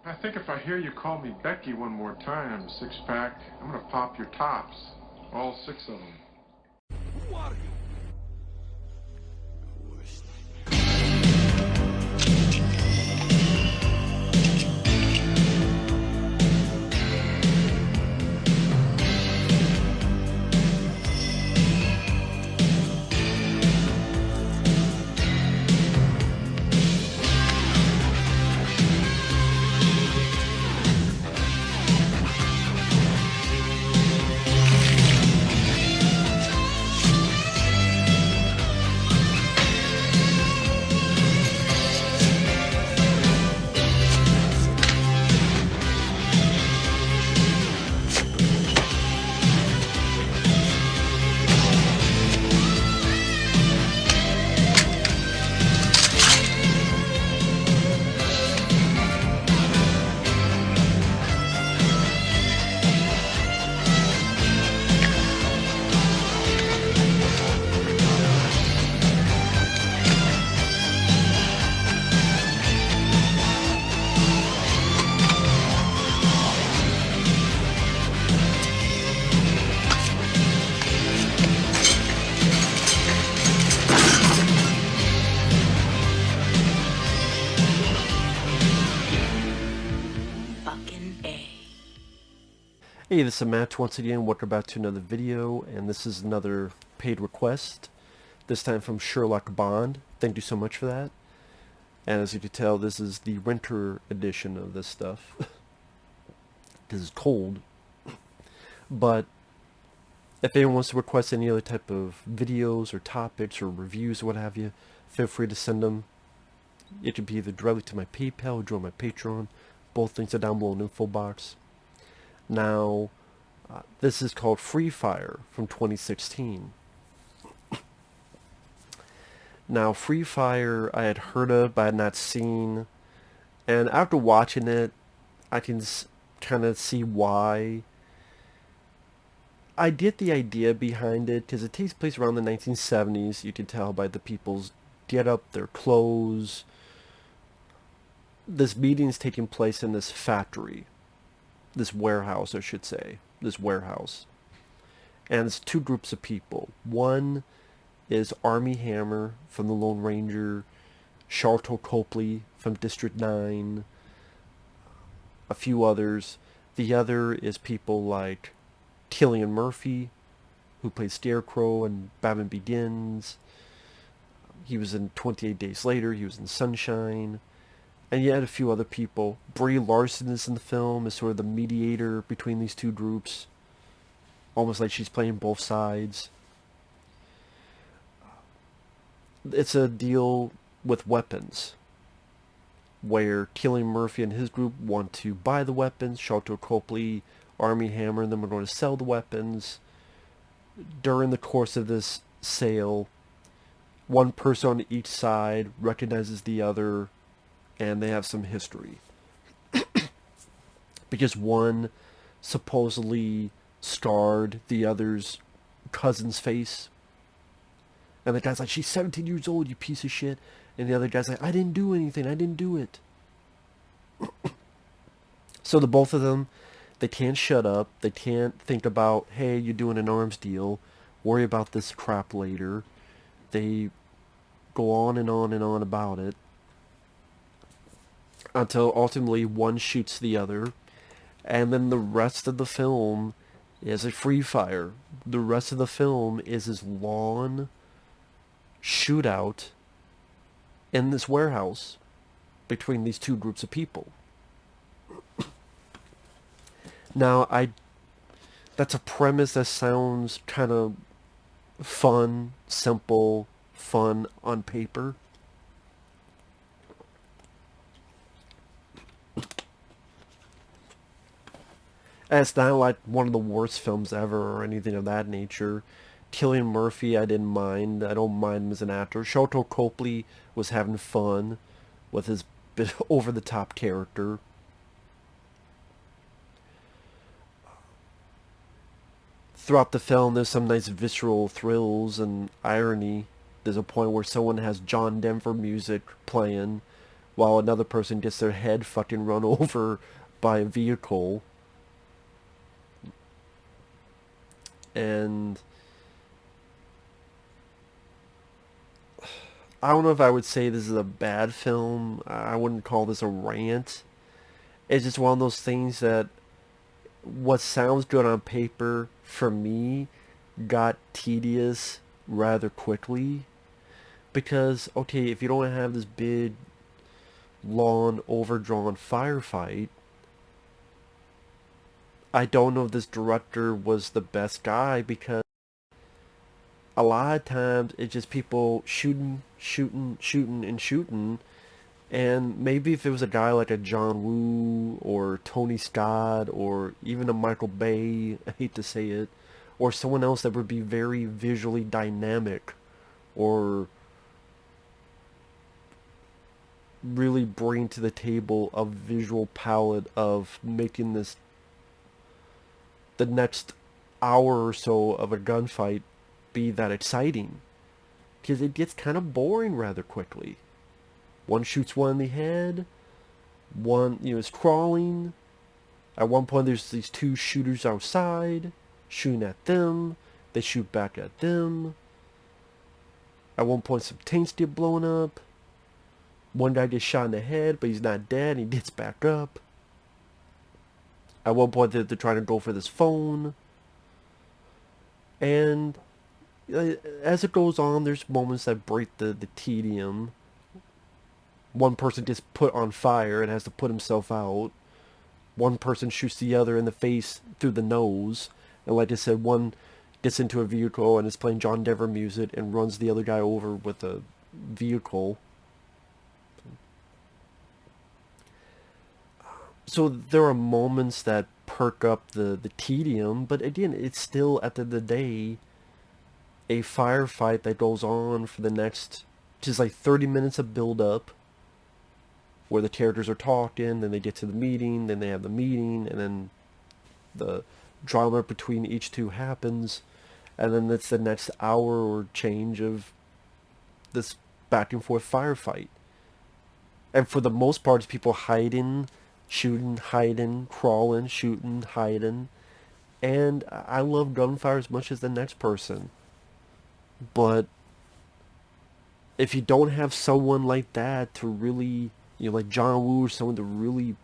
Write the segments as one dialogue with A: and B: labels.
A: I think if I hear you call me Becky one more time, six-pack, I'm gonna pop your tops. All six of them.
B: Who are you?
C: Hey, this is Matt once again. Welcome back to another video, and this is another paid request, this time from Sherlock Bond. Thank you so much for that. And as you can tell, this is the winter edition of this stuff. Because it's cold. But if anyone wants to request any other type of videos or topics or reviews or what have you, feel free to send them. It could be either directly to my PayPal or join my Patreon. Both links are down below in the info box. Now, this is called Free Fire from 2016. Now, Free Fire I had heard of, but I had not seen. And after watching it, I can kind of see why. I get the idea behind it, because it takes place around the 1970s. You can tell by the people's get-up, their clothes. This meeting's taking place in this factory. This warehouse, I should say. This warehouse. And it's two groups of people. One is Armie Hammer from the Lone Ranger, Sharlto Copley from District 9, a few others. The other is people like Cillian Murphy, who played Scarecrow in Batman Begins. He was in 28 Days Later. He was in Sunshine. And yet a few other people. Brie Larson is in the film as sort of the mediator between these two groups. Almost like she's playing both sides. It's a deal with weapons, where Cillian Murphy and his group want to buy the weapons. Sharlto Copley, Armie Hammer, and them are going to sell the weapons. During the course of this sale, one person on each side recognizes the other, and they have some history. Because one supposedly scarred the other's cousin's face. And the guy's like, she's 17 years old, you piece of shit. And the other guy's like, I didn't do anything, I didn't do it. So the both of them, they can't shut up. They can't think about, hey, you're doing an arms deal. Worry about this crap later. They go on and on and on about it. Until ultimately one shoots the other. And then the rest of the film is a free fire. The rest of the film is this long shootout in this warehouse between these two groups of people. Now, that's a premise that sounds kind of fun, simple, fun on paper. And it's not like one of the worst films ever or anything of that nature. Cillian Murphy, I didn't mind. I don't mind him as an actor. Sharlto Copley was having fun with his bit over-the-top character. Throughout the film, there's some nice visceral thrills and irony. There's a point where someone has John Denver music playing while another person gets their head fucking run over by a vehicle. And I don't know if I would say this is a bad film. I wouldn't call this a rant. It's just one of those things that what sounds good on paper for me got tedious rather quickly. Because, okay, if you don't have this big, long, overdrawn firefight, I don't know if this director was the best guy, because a lot of times it's just people shooting, and maybe if it was a guy like a John Woo or Tony Scott or even a Michael Bay, I hate to say it, or someone else that would be very visually dynamic or really bring to the table a visual palette of making this the next hour or so of a gunfight be that exciting, because it gets kind of boring rather quickly. One shoots one in the head, one is crawling. At one point there's these two shooters outside shooting at them, they shoot back at them. At one point some tanks get blown up. One guy gets shot in the head, but he's not dead, he gets back up. At one point they're trying to go for this phone. And as it goes on, there's moments that break the tedium. One person gets put on fire and has to put himself out. One person shoots the other in the face through the nose. And like I said, one gets into a vehicle and is playing John Denver music and runs the other guy over with a vehicle. So there are moments that perk up the tedium, but again, it's still, at the end of the day, a firefight that goes on for the next, just like 30 minutes of build-up, where the characters are talking, then they get to the meeting, then they have the meeting, and then the drama between each two happens, and then it's the next hour or change of this back and forth firefight. And for the most part, it's people hiding, shooting, hiding, crawling, shooting, hiding. And I love gunfire as much as the next person. But if you don't have someone like that to really, like John Woo, or someone to really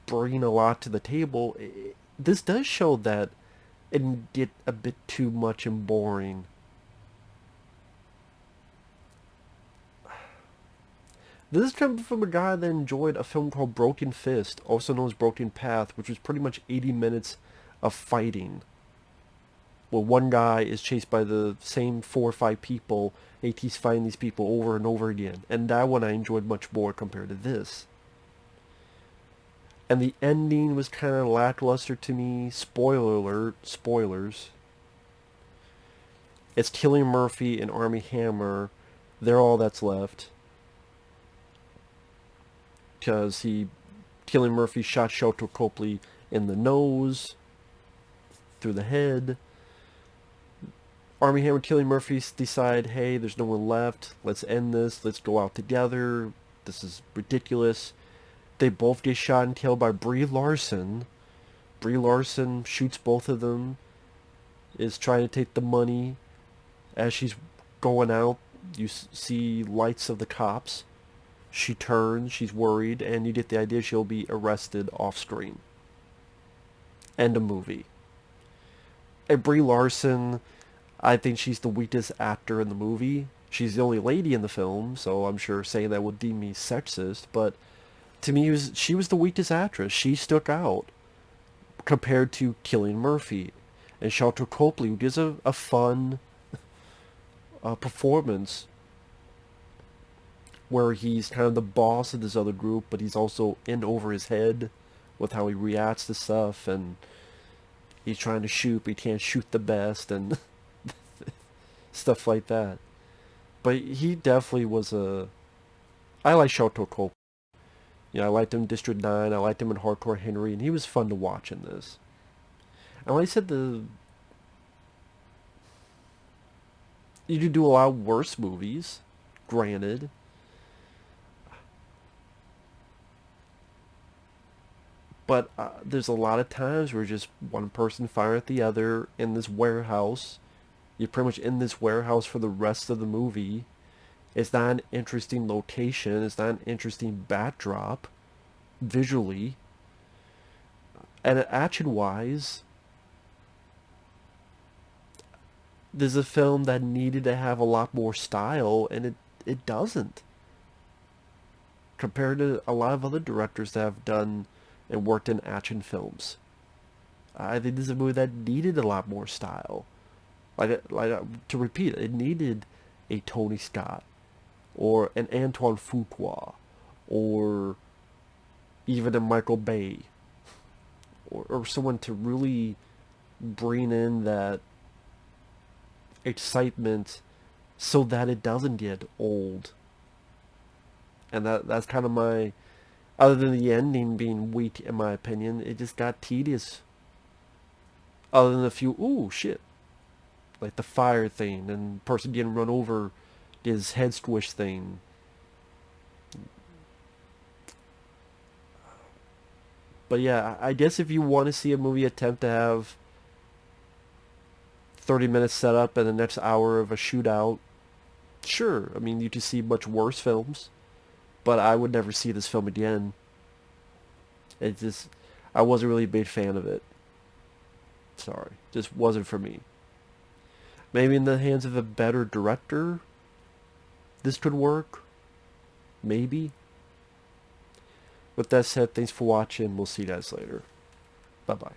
C: bring a lot to the table, this does show that it can get a bit too much and boring. This is coming from a guy that enjoyed a film called Broken Fist, also known as Broken Path, which was pretty much 80 minutes of fighting, where one guy is chased by the same 4 or 5 people, and he keeps fighting these people over and over again. And that one I enjoyed much more compared to this. And the ending was kind of lackluster to me. Spoiler alert, spoilers. It's Cillian Murphy and Armie Hammer. They're all that's left. Because Cillian Murphy shot Sharlto Copley in the nose, through the head. Armie Hammer and Cillian Murphy decide, hey, there's no one left, let's end this, let's go out together, this is ridiculous. They both get shot and killed by Brie Larson. Brie Larson shoots both of them, is trying to take the money. As she's going out, you see lights of the cops. She turns, she's worried, and you get the idea she'll be arrested off screen. End of movie. And Brie Larson, I think she's the weakest actor in the movie. She's the only lady in the film, so I'm sure saying that would deem me sexist, but to me, she was the weakest actress. She stuck out compared to Cillian Murphy. And Sharlto Copley, who gives a fun performance, where he's kind of the boss of this other group, but he's also in over his head with how he reacts to stuff, and he's trying to shoot, but he can't shoot the best, and stuff like that. But he definitely was I like Sharlto Copley. I liked him in District 9, I liked him in Hardcore Henry, and he was fun to watch in this. And like I said, you could do a lot worse movies, granted. But there's a lot of times where just one person firing at the other in this warehouse. You're pretty much in this warehouse for the rest of the movie. It's not an interesting location. It's not an interesting backdrop visually. And action-wise, this is a film that needed to have a lot more style, and it doesn't. Compared to a lot of other directors that have done and worked in action films. I think this is a movie that needed a lot more style. To repeat, it needed a Tony Scott, or an Antoine Fuqua, or even a Michael Bay, or someone to really bring in that excitement so that it doesn't get old. And that's kind of my, other than the ending being weak in my opinion, it just got tedious. Other than a few, ooh, shit. Like the fire thing, and person getting run over, his head squish thing. But yeah, I guess if you want to see a movie attempt to have 30 minutes set up and the next hour of a shootout, sure. I mean, you can see much worse films, but I would never see this film again. It just, I wasn't really a big fan of it. Sorry, just wasn't for me. Maybe in the hands of a better director, this could work. Maybe. With that said, thanks for watching. We'll see you guys later. Bye-bye.